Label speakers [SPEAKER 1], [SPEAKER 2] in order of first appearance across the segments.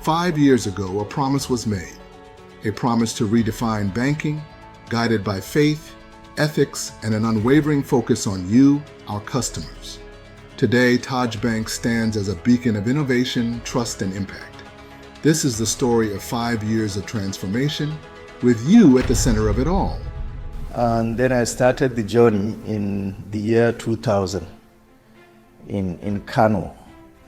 [SPEAKER 1] 5 years ago, a promise was made. A promise to redefine banking, guided by faith, ethics, and an unwavering focus on you, our customers. Today, Tajbank stands as a beacon of innovation, trust, and impact. This is the story of 5 years of transformation, with you at the center of it all.
[SPEAKER 2] And then I started the journey in the year 2000 in Kano.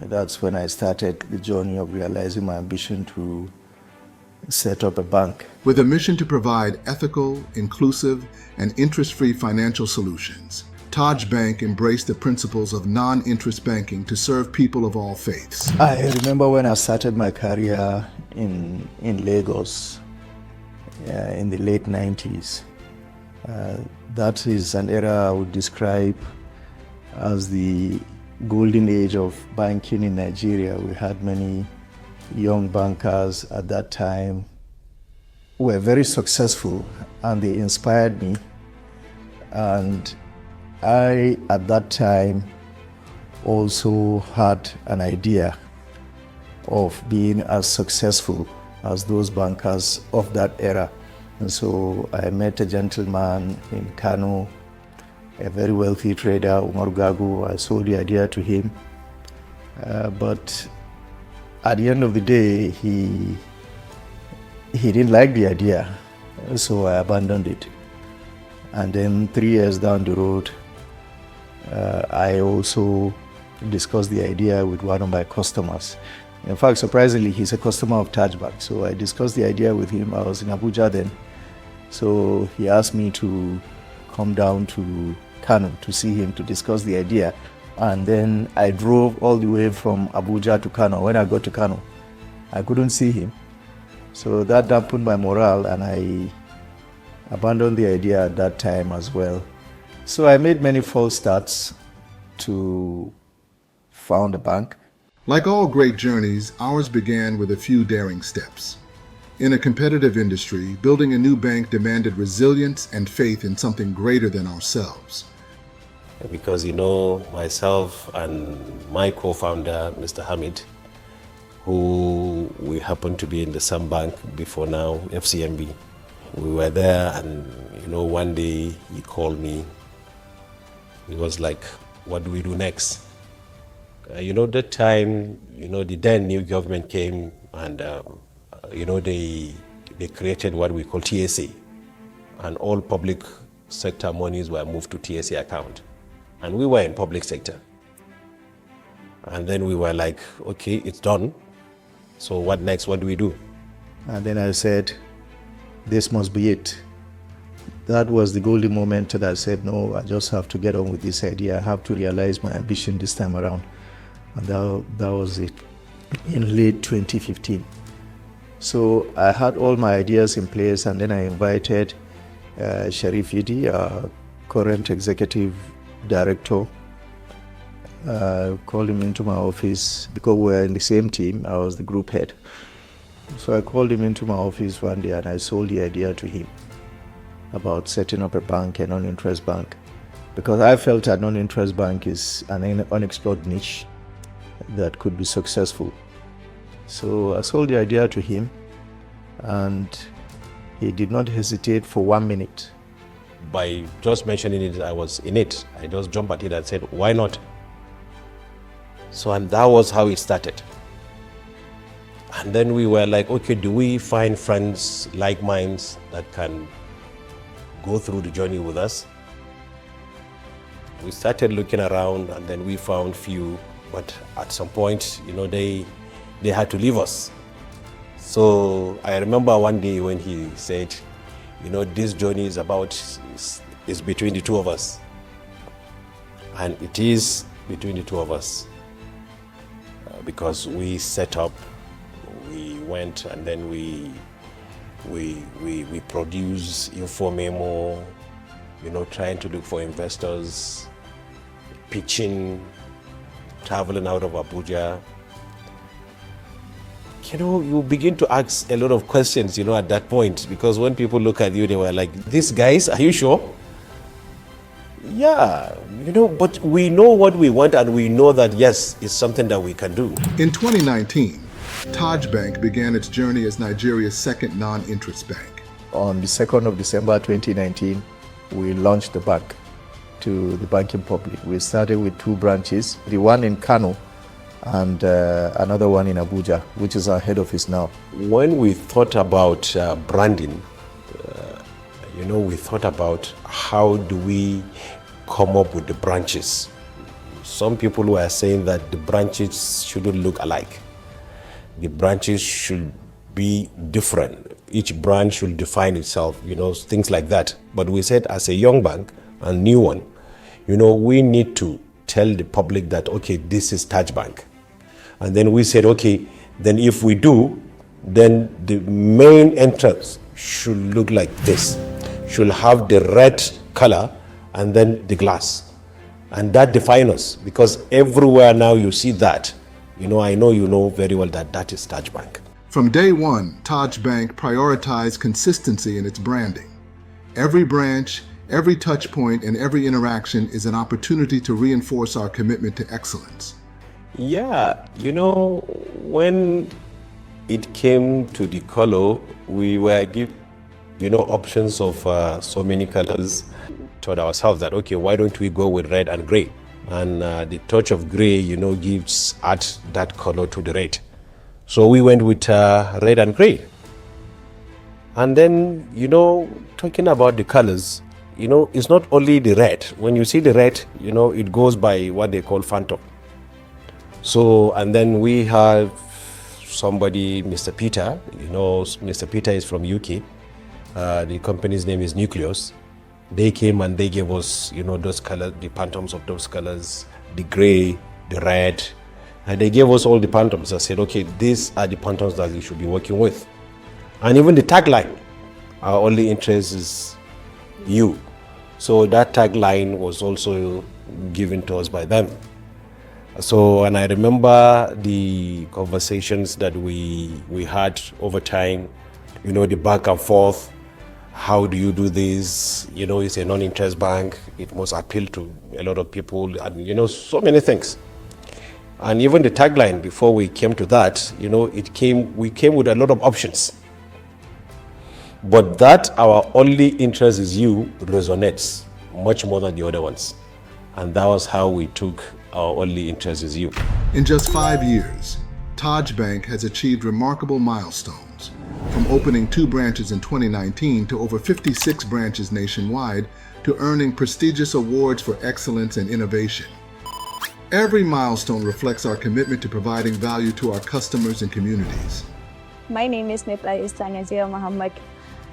[SPEAKER 2] That's when I started the journey of realizing my ambition to set up a bank.
[SPEAKER 1] With a mission to provide ethical, inclusive, and interest-free financial solutions, Tajbank embraced the principles of non-interest banking to serve people of all faiths.
[SPEAKER 2] I remember when I started my career in Lagos in the late 90s. That is an era I would describe as the golden age of banking in Nigeria. We had many young bankers at that time who were very successful, and they inspired me. And I, at that time, also had an idea of being as successful as those bankers of that era. And so I met a gentleman in Kano, a very wealthy trader, Umar Gagu. I sold the idea to him. But at the end of the day, he didn't like the idea, so I abandoned it. And then 3 years down the road, I also discussed the idea with one of my customers. In fact, surprisingly, he's a customer of Tajbank. So I discussed the idea with him. I was in Abuja then. So he asked me to come down to Kano to see him to discuss the idea. And then I drove all the way from Abuja to Kano. When I got to Kano, I couldn't see him. So that dampened my morale, and I abandoned the idea at that time as well. So I made many false starts to found a bank.
[SPEAKER 1] Like all great journeys, ours began with a few daring steps. In a competitive industry, building a new bank demanded resilience and faith in something greater than ourselves.
[SPEAKER 3] Because, myself and my co-founder, Mr. Hamid, who we happened to be in the same bank before now, FCMB. We were there, and, one day he called me. He was like, what do we do next? That time, the then new government came, and, they created what we call TSA. And all public sector monies were moved to TSA account. And we were in public sector. And then we were like, okay, it's done. So what next? What do we do?
[SPEAKER 2] And then I said, this must be it. That was the golden moment that I said, no, I just have to get on with this idea. I have to realize my ambition this time around. And that was it in late 2015. So I had all my ideas in place, and then I invited Sharif Yidi, our current executive director. Called him into my office because we were in the same team. I was the group head. So I called him into my office one day, and I sold the idea to him about setting up a bank, a non-interest bank, because I felt a non-interest bank is an unexplored niche that could be successful. So I sold the idea to him, and he did not hesitate for 1 minute.
[SPEAKER 3] By just mentioning it, I was in it. I just jumped at it and said, why not? So, and that was how it started. And then we were like, okay, do we find friends like minds that can go through the journey with us? We started looking around, and then we found few, but at some point, they had to leave us. So I remember one day when he said, this journey is between the two of us. And it is between the two of us. Because we set up, we went, and then we produce info memo, trying to look for investors, pitching, traveling out of Abuja. You begin to ask a lot of questions, at that point, because when people look at you, they were like, these guys, are you sure? Yeah, but we know what we want, and we know that, yes, it's something that we can do.
[SPEAKER 1] In 2019, Tajbank began its journey as Nigeria's second non-interest bank.
[SPEAKER 2] On the 2nd of December 2019, we launched the bank to the banking public. We started with 2 branches, the one in Kano and another one in Abuja, which is our head office now.
[SPEAKER 3] When we thought about branding, we thought about how do we come up with the branches. Some people were saying that the branches shouldn't look alike. The branches should be different. Each branch should define itself, things like that. But we said as a young bank, a new one, we need to tell the public that, okay, this is Tajbank. And then we said, okay, then if we do, then the main entrance should look like this. Should have the red color and then the glass. And that defines us, because everywhere now you see that, I know you know very well that that is Tajbank.
[SPEAKER 1] From day one, Tajbank prioritized consistency in its branding. Every branch, every touch point, and every interaction is an opportunity to reinforce our commitment to excellence.
[SPEAKER 3] Yeah, when it came to the color, we were given, options of so many colors. Told ourselves that, okay, why don't we go with red and gray? And the touch of gray, adds that color to the red. So we went with red and gray. And then, talking about the colors, it's not only the red. When you see the red, it goes by what they call phantom. So, and then we have somebody, Mr. Peter, Mr. Peter is from UK. The company's name is Nucleus. They came and they gave us, those colors, the phantoms of those colors, the gray, the red, and they gave us all the phantoms. I said, okay, these are the phantoms that we should be working with. And even the tagline, our only interest is you. So that tagline was also given to us by them. So, and I remember the conversations that we had over time, the back and forth. How do you do this? It's a non-interest bank. It must appeal to a lot of people, and so many things. And even the tagline, before we came to that, we came with a lot of options. But that our only interest is you resonates much more than the other ones. And that was how we took our only interest is you.
[SPEAKER 1] In just 5 years, Tajbank has achieved remarkable milestones, from opening 2 branches in 2019 to over 56 branches nationwide, to earning prestigious awards for excellence and innovation. Every milestone reflects our commitment to providing value to our customers and communities.
[SPEAKER 4] My name is Nipla Istanazia Muhammad,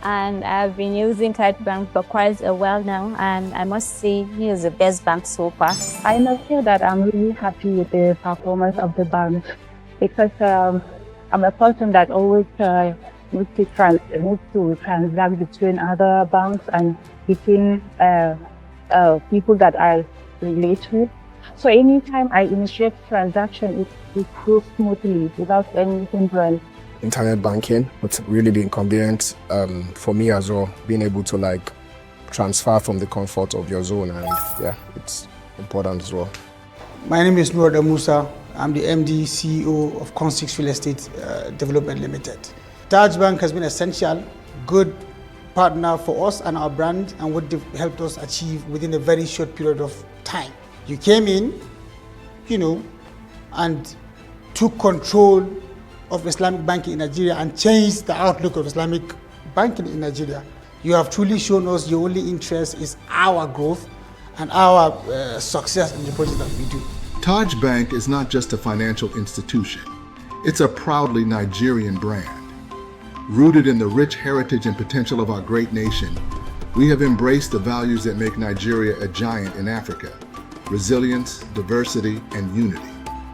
[SPEAKER 4] and I've been using Tajbank for quite a while now, and I must say he is the best bank so far.
[SPEAKER 5] I must say that I'm really happy with the performance of the bank, because I'm a person that always needs to transact between other banks and between people that I relate with. So anytime I initiate transaction, it goes smoothly without any hindrance.
[SPEAKER 6] Internet banking, it's really been convenient for me as well, being able to transfer from the comfort of your zone, and yeah, it's important as well.
[SPEAKER 7] My name is Noor Musa. I'm the MD CEO of Con6 Real Estate Development Limited. Tajbank has been essential, good partner for us and our brand, and what they've helped us achieve within a very short period of time. You came in, and took control of Islamic banking in Nigeria and changed the outlook of Islamic banking in Nigeria. You have truly shown us your only interest is our growth and our success in the project that we do.
[SPEAKER 1] Tajbank is not just a financial institution. It's a proudly Nigerian brand. Rooted in the rich heritage and potential of our great nation, we have embraced the values that make Nigeria a giant in Africa: resilience, diversity, and unity.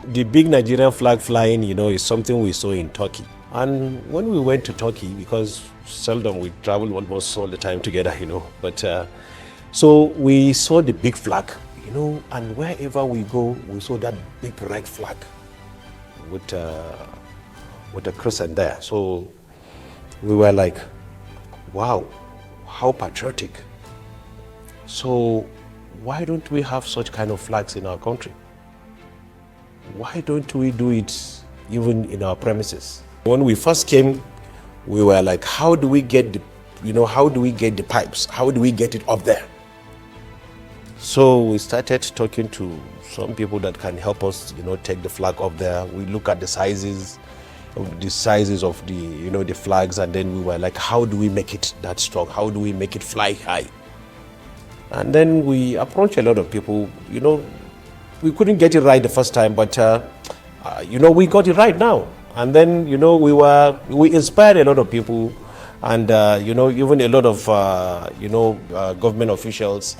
[SPEAKER 3] The big Nigerian flag flying, is something we saw in Turkey. And when we went to Turkey, because seldom we travel almost all the time together, but so we saw the big flag, and wherever we go, we saw that big red flag with a crescent there. So we were like, wow, how patriotic. So why don't we have such kind of flags in our country? Why don't we do it even in our premises. When we first came, we were like, how do we get the pipes? How do we get it up there? So we started talking to some people that can help us, take the flag up there. We look at the sizes of the flags, and then we were like, how do we make it that strong? How do we make it fly high? And then we approached a lot of people. We couldn't get it right the first time, but we got it right now. And then we inspired a lot of people, and even a lot of government officials.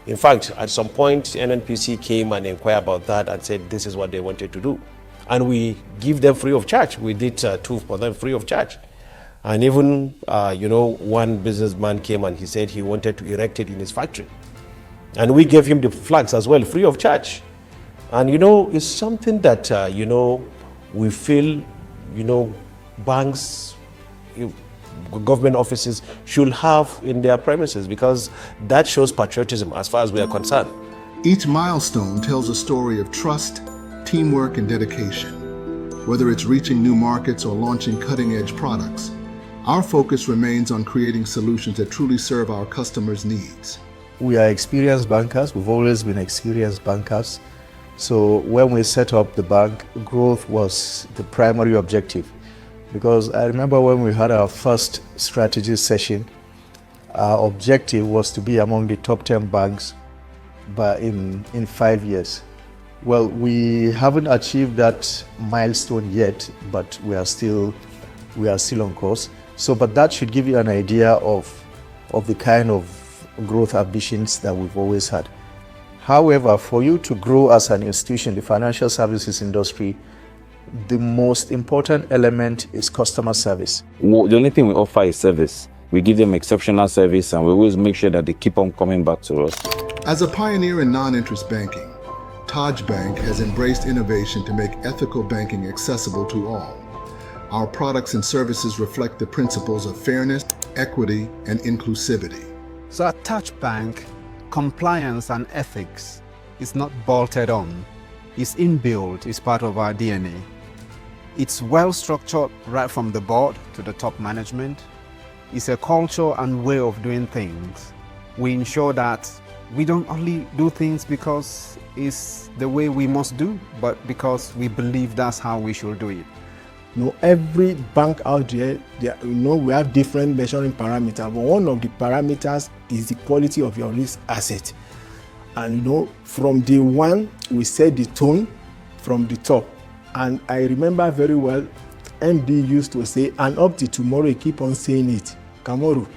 [SPEAKER 3] In fact, at some point, NNPC came and inquired about that and said this is what they wanted to do. And we give them free of charge. We did 2 for them free of charge. And even, one businessman came and he said he wanted to erect it in his factory. And we gave him the flags as well, free of charge. And, it's something that, we feel, banks, government offices should have in their premises, because that shows patriotism as far as we are concerned.
[SPEAKER 1] Each milestone tells a story of trust, teamwork, and dedication. Whether it's reaching new markets or launching cutting-edge products, our focus remains on creating solutions that truly serve our customers' needs.
[SPEAKER 2] We are experienced bankers. We've always been experienced bankers. So when we set up the bank, growth was the primary objective. Because I remember when we had our first strategy session, our objective was to be among the top 10 banks in 5 years. Well, we haven't achieved that milestone yet, but we are still on course. So, but that should give you an idea of the kind of growth ambitions that we've always had. However, for you to grow as an institution, the financial services industry, the most important element is customer service.
[SPEAKER 8] The only thing we offer is service. We give them exceptional service, and we always make sure that they keep on coming back to us.
[SPEAKER 1] As a pioneer in non-interest banking, Tajbank has embraced innovation to make ethical banking accessible to all. Our products and services reflect the principles of fairness, equity, and inclusivity.
[SPEAKER 9] So at Tajbank, compliance and ethics is not bolted on. It's inbuilt, it's part of our DNA. It's well structured right from the board to the top management. It's a culture and way of doing things. We ensure that we don't only do things because it's the way we must do, but because we believe that's how we should do it.
[SPEAKER 10] Every bank out there, we have different measuring parameters, but one of the parameters is the quality of your risk asset. And from day one, we set the tone from the top. And I remember very well, MD used to say, and up to tomorrow, he keep on saying it. Kamaru,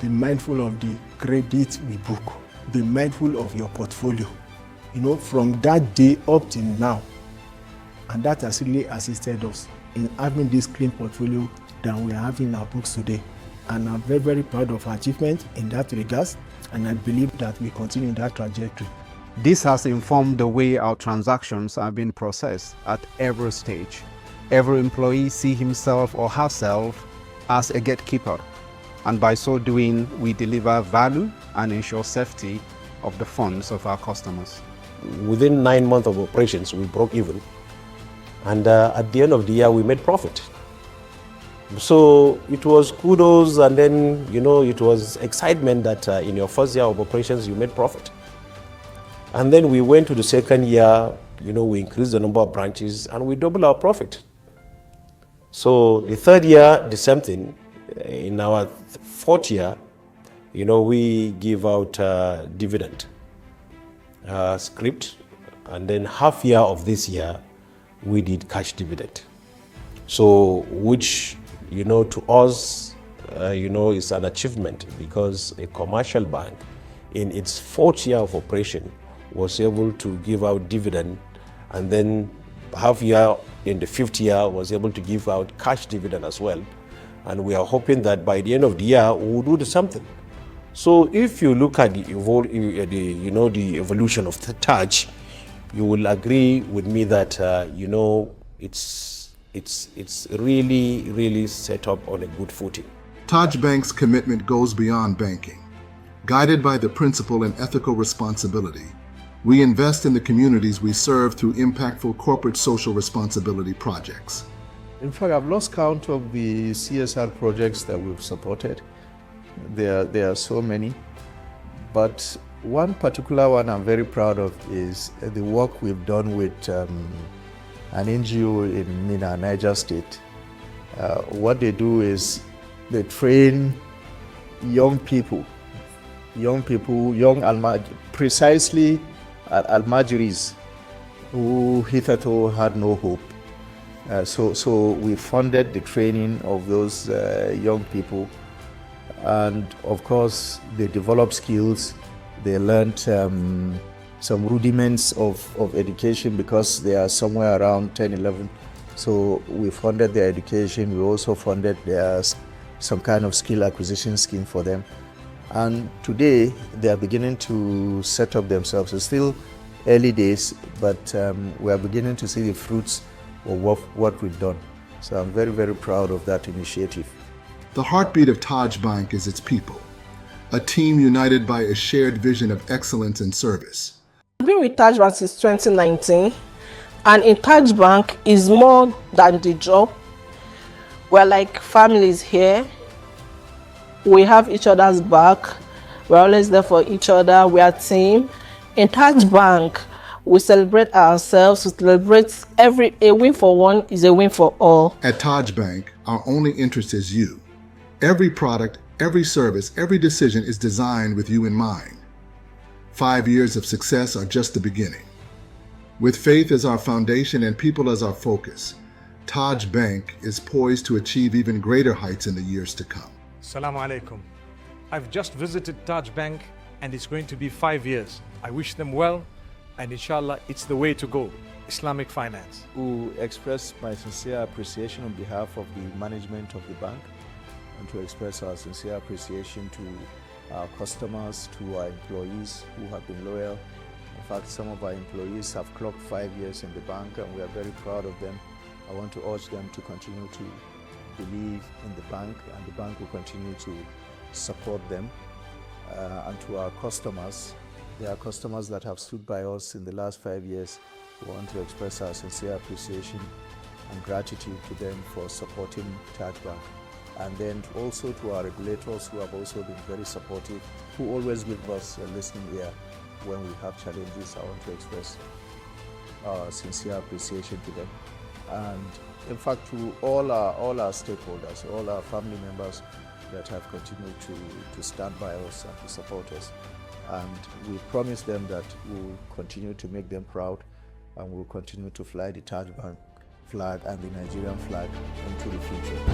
[SPEAKER 10] be mindful of the credit we book. Be mindful of your portfolio. From that day up to now. And that has really assisted us in having this clean portfolio that we are having in our books today. And I'm very, very proud of our achievement in that regard. And I believe that we continue that trajectory.
[SPEAKER 9] This has informed the way our transactions are being processed at every stage. Every employee sees himself or herself as a gatekeeper, and by so doing, we deliver value and ensure safety of the funds of our customers.
[SPEAKER 3] Within 9 months of operations, we broke even, and at the end of the year, we made profit. So it was kudos, and then it was excitement that in your first year of operations, you made profit. And then we went to the second year, we increased the number of branches and we doubled our profit. So the third year, the same thing. In our fourth year, we give out dividend script, and then half year of this year, we did cash dividend. So which, to us, is an achievement, because a commercial bank in its fourth year of operation was able to give out dividend, and then half year in the fifth year was able to give out cash dividend as well. And we are hoping that by the end of the year, we will do the something. So if you look at the evolution of the Taj, you will agree with me that, it's really, really set up on a good footing.
[SPEAKER 1] Tajbank's commitment goes beyond banking. Guided by the principle and ethical responsibility, We invest in the communities we serve through impactful corporate social responsibility projects.
[SPEAKER 2] In fact, I've lost count of the CSR projects that we've supported. There are so many, but one particular one I'm very proud of is the work we've done with an NGO in Mina, Niger State. What they do is they train young people, precisely Almajiris who hitherto had no hope. So we funded the training of those young people, and of course they developed skills. They learned some rudiments of education because they are somewhere around 10, 11. So we funded their education. We also funded some kind of skill acquisition scheme for them. And today they are beginning to set up themselves. It's still early days, but we are beginning to see the fruits of what we've done. So I'm very, very proud of that initiative.
[SPEAKER 1] The heartbeat of Tajbank is its people, a team united by a shared vision of excellence and service.
[SPEAKER 11] I've been with Tajbank since 2019, and in Tajbank is more than the job. We're like families here. We have each other's back. We're always there for each other. We are a team. In Tajbank, we celebrate ourselves. We celebrate a win for one is a win for all.
[SPEAKER 1] At Tajbank, our only interest is you. Every product, every service, every decision is designed with you in mind. 5 years of success are just the beginning. With faith as our foundation and people as our focus, Tajbank is poised to achieve even greater heights in the years to come.
[SPEAKER 12] Assalamu alaikum. I've just visited Tajbank and it's going to be 5 years. I wish them well, and inshallah it's the way to go. Islamic finance.
[SPEAKER 2] To express my sincere appreciation on behalf of the management of the bank, and to express our sincere appreciation to our customers, to our employees who have been loyal. In fact, some of our employees have clocked 5 years in the bank and we are very proud of them. I want to urge them to continue to believe in the bank, and the bank will continue to support them. And to our customers, there are customers that have stood by us in the last 5 years. We want to express our sincere appreciation and gratitude to them for supporting Tajbank. And then also to our regulators who have also been very supportive, who always give us a listening ear when we have challenges. I want to express our sincere appreciation to them. And in fact, to all our stakeholders, all our family members that have continued to stand by us and to support us. And we promise them that we'll continue to make them proud, and we'll continue to fly the Tajbank flag and the Nigerian flag into the future.